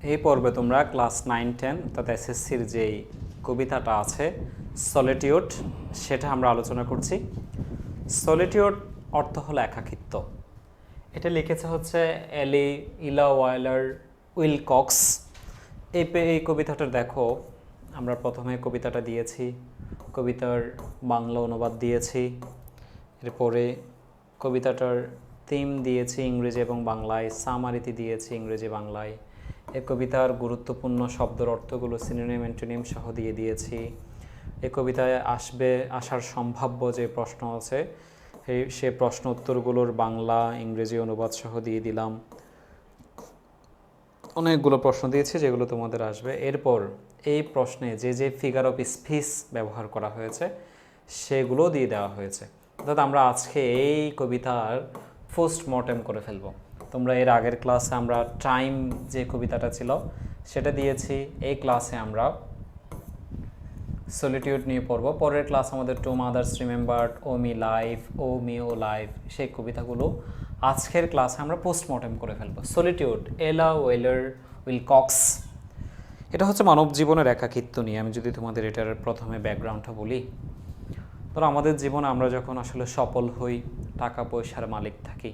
এই পর্বে তোমরা ক্লাস 9-10 অর্থাৎ এসএসসির যেই কবিতাটা আছে সলিটিউড, সেটা আমরা আলোচনা করছি। সলিটিউড অর্থ হলো একাকিত্ব। এটা লিখেছে হচ্ছে ইলা ওয়াইলার উইলকক্স। এই কবিতাটা দেখো, আমরা প্রথমে কবিতাটা দিয়েছি, কবিতার বাংলা অনুবাদ দিয়েছি, এরপরে কবিতাটার থিম দিয়েছি ইংরেজি এবং বাংলায়, সামারিতি দিয়েছি ইংরেজি বাংলায়। এই কবিতার গুরুত্বপূর্ণ শব্দের অর্থগুলো সিনোনিম অ্যান্টোনিম সহ দিয়ে দিয়েছি। এই কবিতায় আসার সম্ভাব্য যে প্রশ্ন আছে সে প্রশ্ন উত্তরগুলোর বাংলা ইংরেজি অনুবাদ সহ দিয়ে দিলাম। অনেকগুলো প্রশ্ন দিয়েছি যেগুলো তোমাদের আসবে। এরপর এই প্রশ্নে যে ফিগার অফ স্পিচ ব্যবহার করা হয়েছে সেগুলো দিয়ে দেওয়া হয়েছে। অর্থাৎ আমরা আজকে এই কবিতার পোস্টমর্টেম করে ফেলব। তোমরা এর আগের ক্লাসে আমরা টাইম যে কবিতাটা ছিল সেটা দিয়েছি, এই ক্লাসে আমরা সলিটিউড নিয়ে পড়ব। পরের ক্লাস আমাদের টু মাদার্স রিমেম্বার্ড, ও মি লাইফ, ও মি ও লাইফ, সেই কবিতাগুলো আজকের ক্লাসে আমরা পোস্টমর্টেম করে ফেলবো। সলিটিউড, এলা ওয়েলার উইলকক্স। এটা হচ্ছে মানব জীবনের একাকিত্ব নিয়ে। আমি যদি তোমাদের এটার প্রথমে ব্যাকগ্রাউন্ডটা বলি, ধরো আমাদের জীবনে আমরা যখন আসলে সফল হই, টাকা পয়সার মালিক থাকি,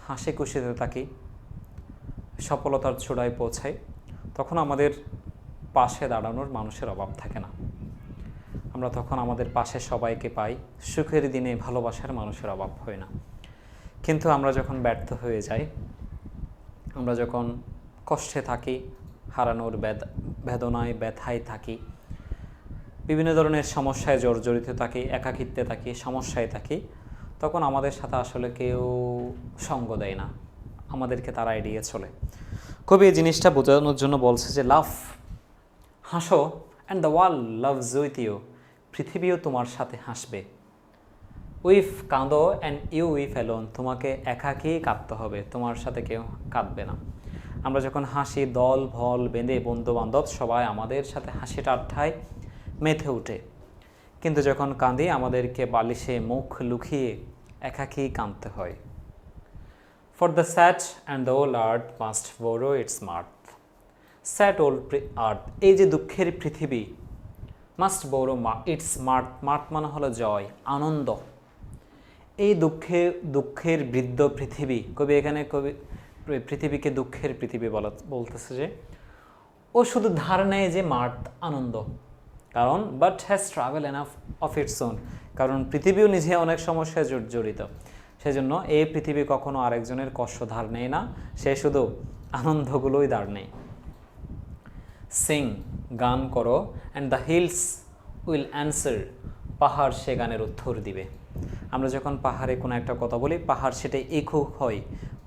হাসি খুশিতে থাকি, সফলতার চূড়ায় পৌঁছাই, তখন আমাদের পাশে দাঁড়ানোর মানুষের অভাব থাকে না। আমরা তখন আমাদের পাশে সবাইকে পাই, সুখের দিনে ভালোবাসার মানুষের অভাব হয় না। কিন্তু আমরা যখন ব্যর্থ হয়ে যাই, আমরা যখন কষ্টে থাকি, হারানোর বেদনায় ব্যথায় থাকি, বিভিন্ন ধরনের সমস্যায় জর্জরিত থাকি, একাকিত্বে থাকি, সমস্যায় থাকি, তখন আমাদের সাথে আসলে কেউ সঙ্গ দেয় না, আমাদেরকে তারা এড়িয়ে চলে। কবি এই জিনিসটা বোঝানোর জন্য বলছে যে লাভ, হাসো, and the world laughs with you, পৃথিবীও তোমার সাথে হাসবে। উইফ, কাঁদো, অ্যান্ড ইউ উইফ অ্যালোন, তোমাকে একাকী কাঁদতে হবে, তোমার সাথে কেউ কাঁদবে না। আমরা যখন হাসি, দল ভল বেঁধে বন্ধুবান্ধব সবাই আমাদের সাথে হাসি ঠাট্টায় মেতে ওঠে, কিন্তু যখন কাঁদি আমাদেরকে বালিশে মুখ লুকিয়ে একাকী কাঁদতে হয়। For the sad and the old earth must borrow its mirth. Sad old earth, এই যে দুঃখের পৃথিবী, মাস্ট বোরো ইটস মার্থ, মার্থ মানে হলো জয়, আনন্দ। এই দুঃখের বৃদ্ধ পৃথিবী, কবি এখানে পৃথিবীকে দুঃখের পৃথিবী বলতেছে যে ও শুধু ধার নেয় যে মার্থ, আনন্দ। কারণ but has travel enough of its on, কারণ পৃথিবীও নিজে অনেক সমস্যায় জড়িত। সেজন্য এই পৃথিবী কখনো আরেকজনের কষ্ট ধার নেয় না, সে শুধু আনন্দগুলোই ধার নেয়। সিং, গান করো, and the hills will answer, পাহাড় সে গানের উত্তর দিবে। আমরা যখন পাহাড়ে কোনো একটা কথা বলি, পাহাড় সেটাই ইকো হয়,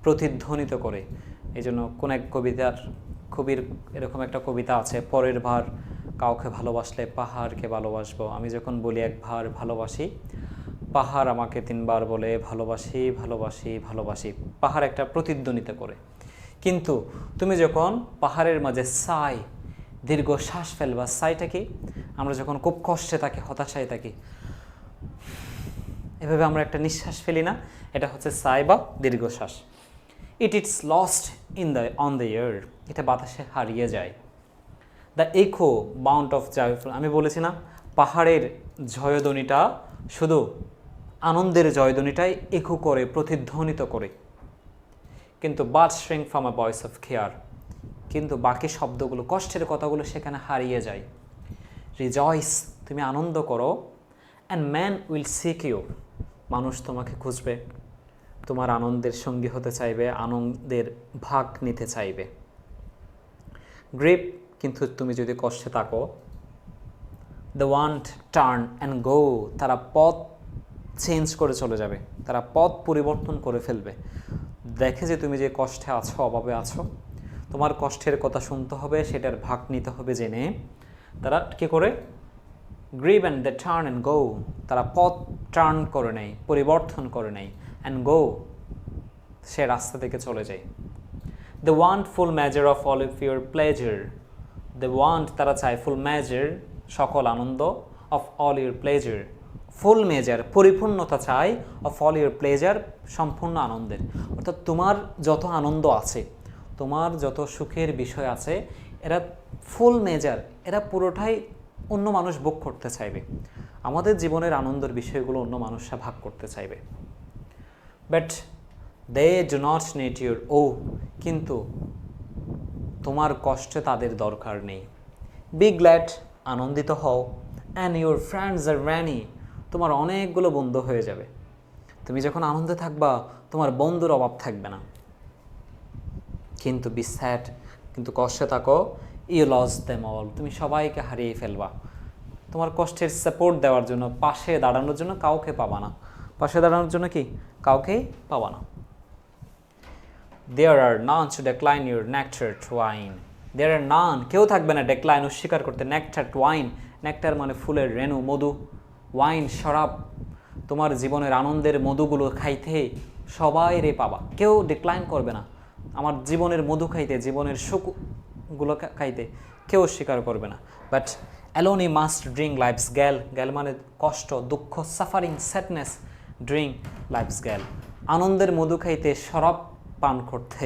প্রতিধ্বনিত করে। এই জন্য কোন এক কবির এরকম একটা কবিতা আছে, পরের বার কাউকে ভালোবাসলে পাহাড়কে ভালোবাসবো। আমি যখন বলি একবার ভালোবাসি, পাহাড় আমাকে 3 বার বলে ভালোবাসি ভালোবাসি ভালোবাসি। পাহাড় একটা প্রতিধ্বনিত করে। কিন্তু তুমি যখন পাহাড়ের মাঝে দীর্ঘ শ্বাস ফেলবা, সাইটা কি? আমরা যখন খুব কষ্টে থাকি, হতাশায় থাকি, এভাবে আমরা একটা নিঃশ্বাস ফেলি না, এটা হচ্ছে সাই বা দীর্ঘশ্বাস। It's lost on the air, এটা বাতাসে হারিয়ে যায়। The echo bound of joyful, আমি বলেছি না পাহাড়ের জয়ধ্বনিটা শুধু আনন্দের জয়ধ্বনিটাই ইকো করে, প্রতিধ্বনিত করে। কিন্তু but shrink from a voice of care, কিন্তু বাকি শব্দগুলো, কষ্টের কথাগুলো সেখানে হারিয়ে যায়। রিজয়েস, তুমি আনন্দ করো, and man will seek you, মানুষ তোমাকে খুঁজবে, তোমার আনন্দের সঙ্গী হতে চাইবে, আনন্দের ভাগ নিতে চাইবে। গ্রিপ, কিন্তু তুমি যদি কষ্টে থাকো, the want turn and go, তারা পথ চেঞ্জ করে চলে যাবে, তারা পথ পরিবর্তন করে ফেলবে। দেখে যে তুমি যে কষ্টে আছো, অভাবে আছো, তোমার কষ্টের কথা শুনতে হবে, সেটার ভাগ নিতে হবে জেনে তারা কী করে, grieve and the turn and go, তারা পথ টার্ন করে নেয়, পরিবর্তন করে নেয়, অ্যান্ড গো, সে রাস্তা থেকে চলে যায়। They want full measure of all of your pleasure, they want, তারা চায়, ফুল মেজার, সকল আনন্দ, of all your pleasure, full measure, পরিপূর্ণতা চাই, অফ অল ইউর প্লেজার, সম্পূর্ণ আনন্দের। অর্থাৎ তোমার যত আনন্দ আছে, তোমার যত সুখের বিষয় আছে এরা ফুল মেজার, এরা পুরোটাই অন্য মানুষ ভোগ করতে চাইবে। আমাদের জীবনের আনন্দের বিষয়গুলো অন্য মানুষরা ভাগ করতে চাইবে, but they do not need your কিন্তু তোমার কষ্টে তাদের দরকার নেই। বি গ্ল্যাড, আনন্দিত হও। And your friends are many, তোমার অনেকগুলো বন্ধু হয়ে যাবে। তুমি যখন আনন্দে থাকবা তোমার বন্ধুর অভাব থাকবে না। কিন্তু বি স্যাড, কিন্তু কষ্টে থাকো, ইউ লস দেম অল, তুমি সবাইকে হারিয়ে ফেলবা। তোমার কষ্টের সাপোর্ট দেওয়ার জন্য, পাশে দাঁড়ানোর জন্য কাউকে পাবা না। পাশে দাঁড়ানোর জন্য কি কাউকেই পাবা না। There are none to decline your nectar wine. There are none, কেউ থাকবে না ডেক্লাইন, অস্বীকার করতে। nectar wine, nectar মানে ফুলের রেণু, মধু। ওয়াইন শরাব, তোমার জীবনের আনন্দের মধুগুলো খাইতে সবাই রে পাবা, কেউ ডিক্লাইন করবে না। আমার জীবনের মধু খাইতে, জীবনের সুখগুলো খাইতে কেউ স্বীকার করবে না। But alone I must drink life's gall, gall মানে কষ্ট, দুঃখ, suffering, sadness. Drink life's gall, আনন্দের মধু খাইতে, শরাব পান করতে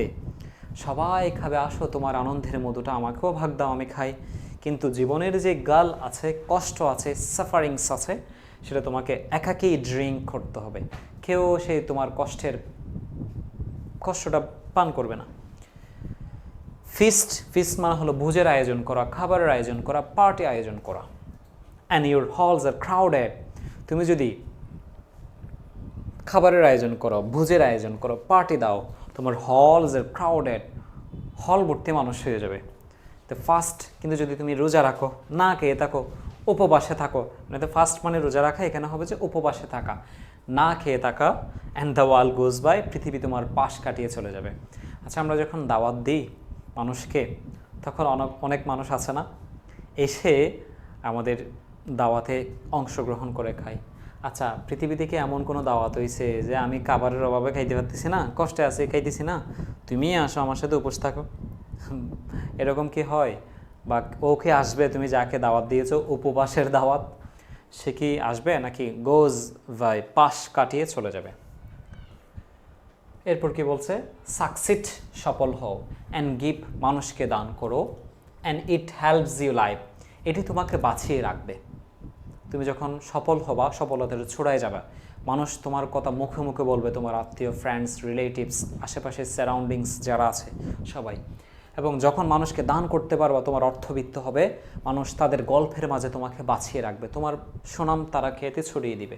সবাই খাবে। আসো তোমার আনন্দের মধুটা আমাকেও ভাগ দাও, আমি খাই। কিন্তু জীবনের যে গাল আছে, কষ্ট আছে, সাফারিংস আছে, সেটা তোমাকে একাকেই ড্রিঙ্ক করতে হবে। কেউ সেই তোমার কষ্টটা পান করবে না। ফিস্ট মানে হলো ভোজের আয়োজন করা, খাবারের আয়োজন করা, পার্টি আয়োজন করা। And your halls are crowded, তুমি যদি খাবারের আয়োজন করো, ভোজের আয়োজন করো, পার্টি দাও, তোমার হলস আর ক্রাউডেড, হল ভর্তি মানুষ হয়ে যাবে। তো ফাস্ট, কিন্তু যদি তুমি রোজা রাখো, না খেয়ে থাকো, উপবাসে থাকো, মানে তো ফাস্ট মানে রোজা রাখা, এখানে হবে যে উপবাসে থাকা, না খেয়ে থাকা। And the world goes by, পৃথিবী তোমার পাশ কাটিয়ে চলে যাবে। আচ্ছা, আমরা যখন দাওয়াত দিই মানুষকে, তখন অনেক মানুষ আছে না, এসে আমাদের দাওয়াতে অংশগ্রহণ করে খায়। আচ্ছা, পৃথিবী থেকে এমন কোনো দাওয়াত হয়েছে যে আমি খাবারের অভাবে খাইতে পারতেছি না, কষ্টে আছি, খাইতেছি না, তুমি আসো আমার সাথে উপোস থাকো? এরকম কি হয়? বা ওকে আসবে, তুমি যাকে দাওয়াত দিয়েছো উপবাসের দাওয়াত, সে কি আসবে নাকি গোজ বাই, পাশ কাটিয়ে চলে যাবে? এরপর কি বলছে? সাকসিড, সফল হও। অ্যান্ড গিভ, মানুষকে দান করো। And it helps you life, এটি তোমাকে বাঁচিয়ে রাখবে। তুমি যখন সফল হবা, সফলতার ছড়ায় যাবে, মানুষ তোমার কথা মুখে মুখে বলবে, তোমার আত্মীয়, ফ্রেন্ডস, রিলেটিভস, আশেপাশের সারাউন্ডিংস যারা আছে সবাই। এবং যখন মানুষকে দান করতে পারবা, তোমার অর্থবিত্ত হবে, মানুষ তাদের গল্পের মাঝে তোমাকে বাঁচিয়ে রাখবে, তোমার সুনাম তারা খেতে ছড়িয়ে দিবে।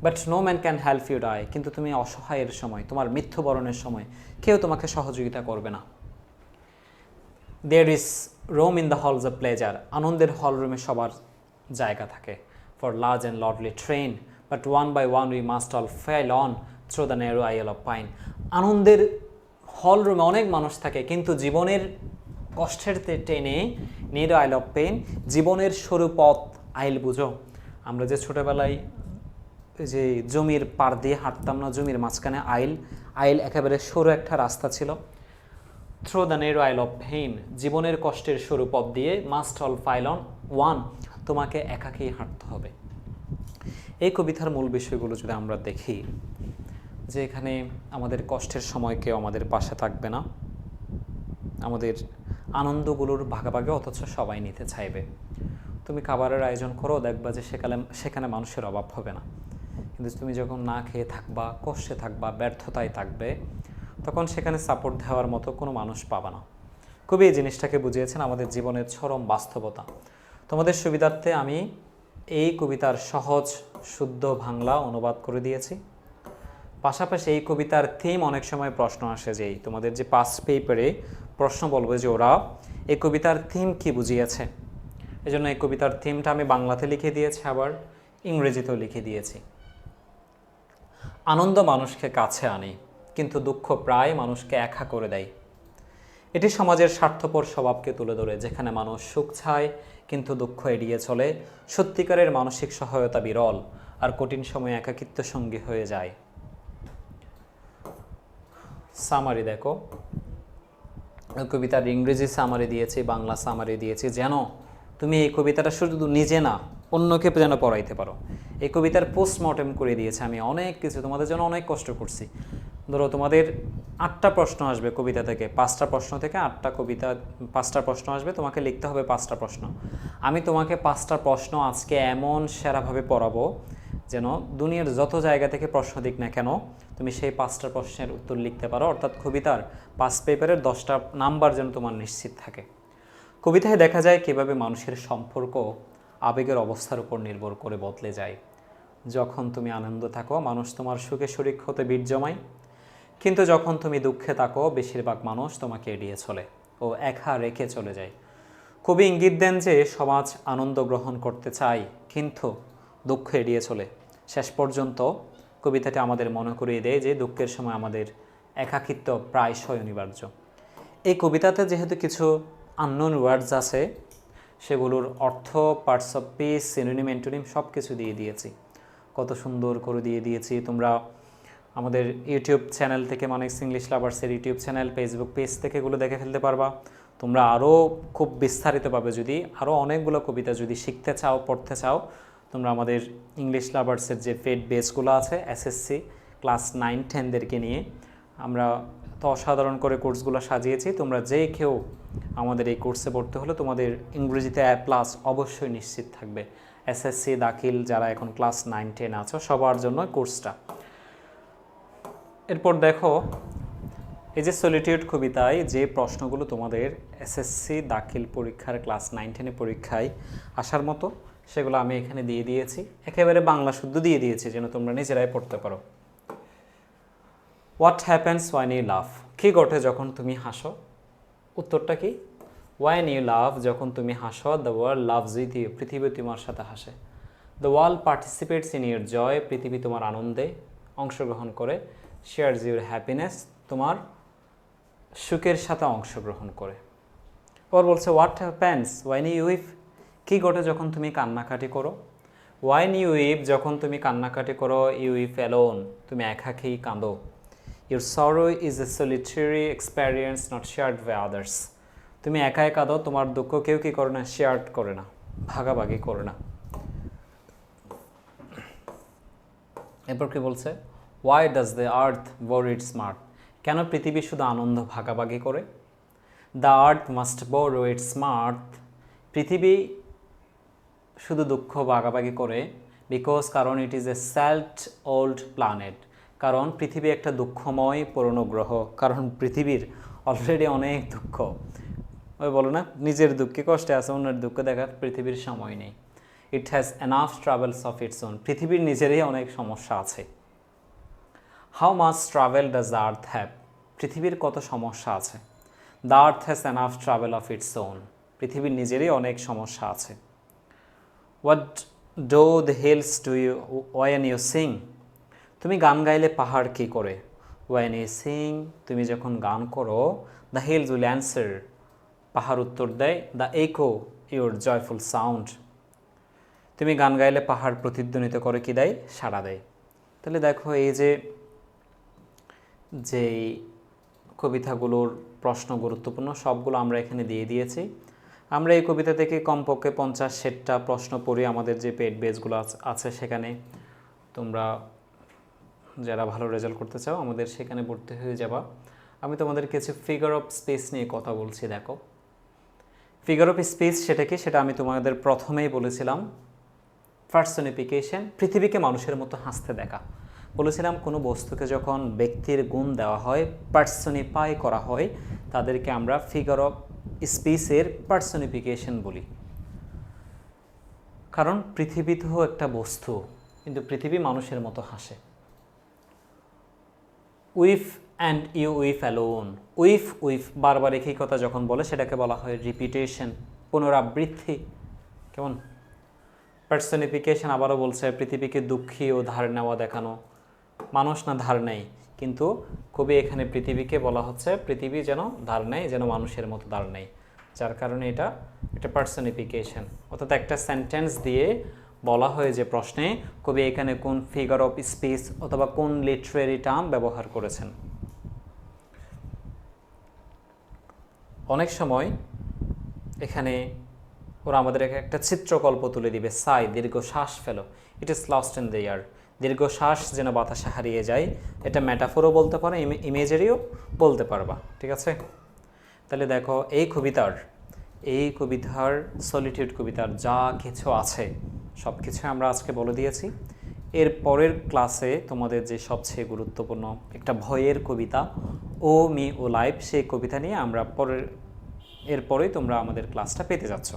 But no man can help you die, কিন্তু তুমি অসহায়ের সময়, তোমার মৃত্যুবরণের সময় কেউ তোমাকে সহযোগিতা করবে না। There is room in the halls of pleasure, আনন্দের হল রুমে সবার জায়গা থাকে। For large and lordly train, but one by one we must all file on through the narrow aisle of pain. আনন্দের হল রুমে অনেক মানুষ থাকে, কিন্তু জীবনের কষ্টের ট্রেনে, ন্যারো আইল অফ পেইন, জীবনের সরু পথ, আইল বুঝো? আমরা যে ছোটোবেলায় যে জমির পাড় দিয়ে হাঁটতাম না, জমির মাঝখানে আইল একেবারে সরু একটা রাস্তা ছিল। Through the narrow aisle of pain, জীবনের কষ্টের সরু পথ দিয়ে, must all file on one, তোমাকে একাকেই হাঁটতে হবে। এই কবিতার মূল বিষয়গুলো যদি আমরা দেখি, যে এখানে আমাদের কষ্টের সময় কেউ আমাদের পাশে থাকবে না, আমাদের আনন্দগুলোর ভাগাভাগি অথচ সবাই নিতে চাইবে। তুমি খাবারের আয়োজন করো, দেখবা যে সেখানে মানুষের অভাব হবে না। কিন্তু তুমি যখন না খেয়ে থাকবা, কষ্টে থাকবা, ব্যর্থতায় থাকবে, তখন সেখানে সাপোর্ট দেওয়ার মতো কোনো মানুষ পাবা না। কবি এই জিনিসটাকে বুঝিয়েছেন, আমাদের জীবনের চরম বাস্তবতা। তোমাদের সুবিধার্থে আমি এই কবিতার সহজ শুদ্ধ বাংলা অনুবাদ করে দিয়েছি। পাশাপাশি এই কবিতার থিম অনেক সময় প্রশ্ন আসে, যে তোমাদের যে পাস পেপারে প্রশ্ন বলবে যে ওরা এই কবিতার থিম কি বুঝিয়েছে। এজন্য এই কবিতার থিমটা আমি বাংলাতে লিখে দিয়েছি, আবার ইংরেজিতেও লিখে দিয়েছি। আনন্দ মানুষকে কাছে আনে, কিন্তু দুঃখ প্রায় মানুষকে একা করে দেয়। এটি সমাজের স্বার্থপর স্বভাবকে তুলে ধরে, যেখানে মানুষ সুখ চায় কিন্তু দুঃখ এড়িয়ে চলে, সত্যিকারের মানসিক সহায়তা বিরল, আর কঠিন সময়ে একাকিত্ব সঙ্গী হয়ে যায়। সামারি দেখো, কবিতার ইংরেজি সামারি দিয়েছি, বাংলা সামারি দিয়েছি, যেন তুমি এই কবিতাটা শুধু নিজে না, অন্যকে যেন পড়াইতে পারো। এই কবিতার পোস্টমর্টেম করে দিয়েছে আমি, অনেক কিছু তোমাদের জন্য অনেক কষ্ট করছি। ধরো তোমাদের 8টা প্রশ্ন আসবে কবিতা থেকে, 5টা প্রশ্ন থেকে 8টা কবিতা, 5টা প্রশ্ন আসবে, তোমাকে লিখতে হবে 5টা প্রশ্ন। আমি তোমাকে 5টা প্রশ্ন আজকে এমন সেরাভাবে পড়াবো যেন দুনিয়ার যত জায়গা থেকে প্রশ্ন দিক না কেন তুমি সেই 5টা প্রশ্নের উত্তর লিখতে পারো, অর্থাৎ কবিতার 5 পেপারের 10টা নাম্বার যেন তোমার নিশ্চিত থাকে। কবিতায় দেখা যায় কীভাবে মানুষের সম্পর্ক আবেগের অবস্থার উপর নির্ভর করে বদলে যায়। যখন তুমি আনন্দ থাকো মানুষ তোমার সুখে শরিক হতে বীর জমায়, কিন্তু যখন তুমি দুঃখে থাকো বেশিরভাগ মানুষ তোমাকে এড়িয়ে চলে ও একা রেখে চলে যায়। কবি ইঙ্গিত দেন যে সমাজ আনন্দ গ্রহণ করতে চায় কিন্তু দুঃখ এড়িয়ে চলে। শেষ পর্যন্ত কবিতাটি আমাদের মনে করিয়ে দেয় যে দুঃখের সময় আমাদের একাকিত্ব প্রায়শই অনিবার্য। এই কবিতাতে যেহেতু কিছু আননোন ওয়ার্ডস আছে, সেগুলোর অর্থ, parts of speech, synonym, antonym সব কিছু দিয়ে দিয়েছি, কত সুন্দর করে দিয়ে দিয়েছি। তোমরা আমাদের ইউটিউব চ্যানেল থেকে, মানিক্স ইংলিশ লাভার্সের ইউটিউব চ্যানেল, ফেসবুক পেজ থেকে এগুলো দেখে ফেলতে পারবা। তোমরা আরও খুব বিস্তারিতভাবে যদি আরও অনেকগুলো কবিতা যদি শিখতে চাও, পড়তে চাও, তোমরা আমাদের ইংলিশ লাভার্সের যে পেড বেসগুলো আছে এসএসসি ক্লাস 9-10দেরকে নিয়ে আমরা তো অসাধারণ করে কোর্সগুলো সাজিয়েছি। তোমরা যে কেউ আমাদের এই কোর্সে পড়তে হলে তোমাদের ইংরেজিতে A+ অবশ্যই নিশ্চিত থাকবে। এসএসসি দাখিল যারা এখন ক্লাস 9-10 আছো সবার জন্য কোর্সটা। এরপর দেখো এই যে সলিটিউড কবিতায় যে প্রশ্নগুলো তোমাদের এসএসসি দাখিল পরীক্ষার ক্লাস 9-10 পরীক্ষায় আসার মতো সেগুলো আমি এখানে দিয়ে দিয়েছি, একেবারে বাংলা শুদ্ধ দিয়ে দিয়েছি যেন তোমরা নিজেরাই পড়তে পারো। What happens when you laugh? কী ঘটে যখন তুমি হাসো? উত্তরটা কি? ওয়াইন ইউ লাভ, যখন তুমি হাসো, the world laughs with you, পৃথিবী তোমার সাথে হাসে। The world participates in your joy, পৃথিবী তোমার আনন্দে অংশগ্রহণ করে। শেয়ারস ইউর হ্যাপিনেস, তোমার সুখের সাথে অংশগ্রহণ করে। ওর বলছে what happens when you weep, কী ঘটে যখন তুমি কান্নাকাটি করো? ওয়াইন ইউ উইপ, যখন তুমি কান্নাকাটি করো, ইউ উইপ অ্যালোন, তুমি একাকেই কাঁদো। Your sorrow is a solitary experience not shared by others, তুমি একাই কাঁদো, তোমার দুঃখ কেউ কী করে না, শেয়ার করে না, ভাগাভাগি করে না। এরপর কি বলছে? Why does the earth borrow its mirth, কেন পৃথিবী শুধু আনন্দ ভাগাভাগি করে? The earth must borrow its mirth, পৃথিবী শুধু দুঃখ ভাগাভাগি করে বিকজ, কারণ it is a sad old planet, কারণ পৃথিবী একটা দুঃখময় পুরনো গ্রহ, কারণ পৃথিবীর অলরেডি অনেক দুঃখ। ওই বলো না, নিজের দুঃখে কষ্টে আছে, অন্যের দুঃখ দেখার পৃথিবীর সময় নেই। It has enough troubles of its own, পৃথিবীর নিজেরই অনেক সমস্যা আছে। How much trouble does the earth have, পৃথিবীর কত সমস্যা আছে। The earth has enough trouble of its own, পৃথিবীর নিজেরই অনেক সমস্যা আছে। What do the hills do you when you sing, তুমি গান গাইলে পাহাড় কী করে? ওয়েন ইউ সিং, তুমি যখন গান করো, দ্য হিলস উইল অ্যান্সার, পাহাড় উত্তর দেয়, the echo your joyful sound, তুমি গান গাইলে পাহাড় প্রতিধ্বনিত করে কি দেয়? সাড়া দেয়। তাহলে দেখো এই যে যেই কবিতাগুলোর প্রশ্ন গুরুত্বপূর্ণ সবগুলো আমরা এখানে দিয়ে দিয়েছি। আমরা এই কবিতা থেকে কমপক্ষে 50-60টা প্রশ্ন পড়ি, আমাদের যে পেড বেসগুলো আছে সেখানে। তোমরা যারা ভালো রেজাল্ট করতে চাও আমাদের সেখানে ভর্তি হয়ে যাবা। আমি তোমাদের কিছু ফিগার অফ স্পিচ নিয়ে কথা বলছি। দেখো ফিগার অফ স্পিচ সেটা কি, সেটা আমি তোমাদের প্রথমেই বলেছিলাম। পার্সনিফিকেশন, পৃথিবীকে মানুষের মতো হাসতে দেখা। বলেছিলাম কোনো বস্তুকে যখন ব্যক্তির গুণ দেওয়া হয়, পার্সনিফাই করা হয়, তাদেরকে আমরা ফিগার অফ স্পিচের পার্সনিফিকেশন বলি। কারণ পৃথিবী তো একটা বস্তু, কিন্তু পৃথিবী মানুষের মতো হাসে। Weep and you weep alone, weep weep বারবার একই কথা যখন বলে সেটাকে বলা হয় রিপিটেশন, পুনরাবৃত্তি। কেমন? পার্সনিফিকেশন আবারও বলছে পৃথিবীকে দুঃখী ও ধার নেওয়া দেখানো, মানুষ না ধার নেয়, কিন্তু কবি এখানে পৃথিবীকে বলা হচ্ছে পৃথিবী যেন ধার নেয়, যেন মানুষের মতো ধার নেয়, যার কারণে এটা পার্সনিফিকেশন। অর্থাৎ একটা সেন্টেন্স দিয়ে বলা হয় যে প্রশ্নে কবি এখানে কোন ফিগার অফ স্পিচ অথবা কোন লিটারেরি টার্ম ব্যবহার করেছেন। অনেক সময় এখানে ওরা আমাদের একটা চিত্রকল্প তুলে দিবে। সাই, দীর্ঘ শ্বাস ফেলো, it is lost in the air, দীর্ঘশ্বাস যেন বাতাসে হারিয়ে যায়, এটা ম্যাটাফোরও বলতে পারো, ইমেজারিও বলতে পারবা, ঠিক আছে? তাহলে দেখো এই কবিতার সলিটিউড কবিতার যা কিছু আছে সব কিছু আমরা আজকে বলে দিয়েছি। এর পরের ক্লাসে তোমাদের যে সবচেয়ে গুরুত্বপূর্ণ একটা ভয়ের কবিতা ও মি ও লাইফ, সেই কবিতা নিয়ে আমরা এরপরেই তোমরা আমাদের ক্লাসটা পেতে যাচ্ছ।